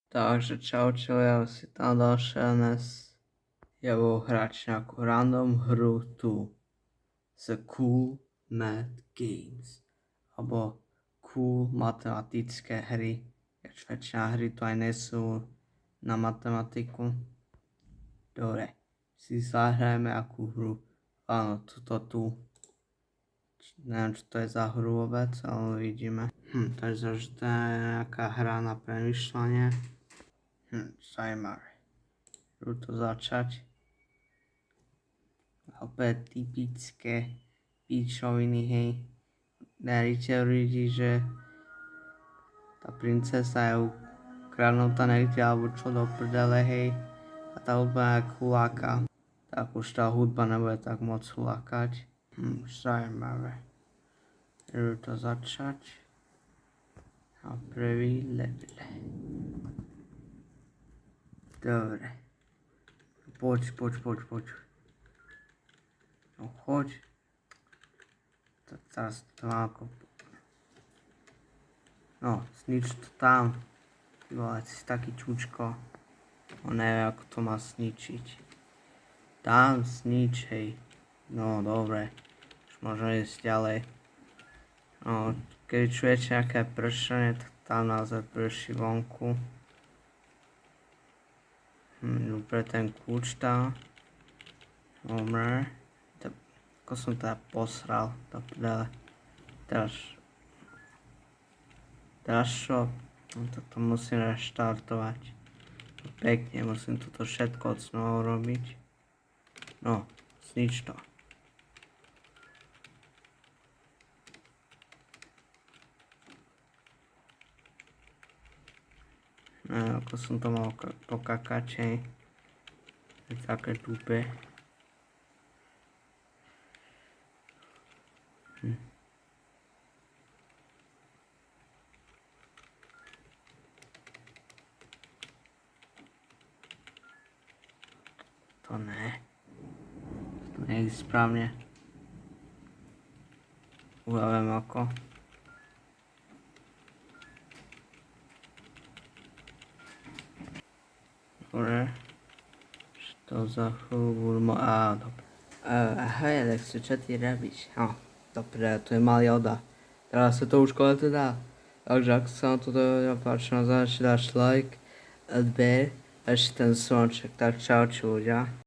Takže čau, ja si tam došiel dnes. Ja budem hrať nejakú random hru tu z Cool Math Games. Alebo cool matematické hry. Keďže väčšina hry tu aj nesú na matematiku. Dobre, si zahrajeme akú hru. Áno, toto tu. Neviem, čo to je za hru vôbec, ale uvidíme. Takže to je nejaká hra na premýšľanie. Zaujímavé. Idú to začať. Opäť typické píčoviny, hej. Neríte ľudí, že tá princesa je ukradnutá niekde, alebo čo do prdele, hej. A tá hudba nejak huláka. Tak už tá hudba nebude tak moc hulákať. Zaujímavé. Idú to začať. A prvý level. Dobre. Poď. No choď. Tak teraz to má ako... No, snič to tam. Ty vole, si taký čučko. On nevie, ako to má sničiť. Tam snič, hej. No, dobre. Už môžeme ísť ďalej. No, keď čujete nejaké pršenie, tak tam naozaj prší vonku. Dobre, ten kľúč tam. Dobre. Ako som teda posral, do prdele. Teraz čo? No tak to musím reštartovať. Pekne, musím toto všetko od znovu robiť. No, znič to. No, ako som to mal pokakať, hej. Je také tupé. To ne. To nie je správne. Uľavím oko. Dobre. Čo za chvíľu budú dobre. Ahoj Alexu, čo ty robíš? Dobre, to je malý Oda. Teraz sa to už škole teda. Takže ak sa vám toto páči, dáš like, odber a ešte ten zvonček. Tak čau ľudia.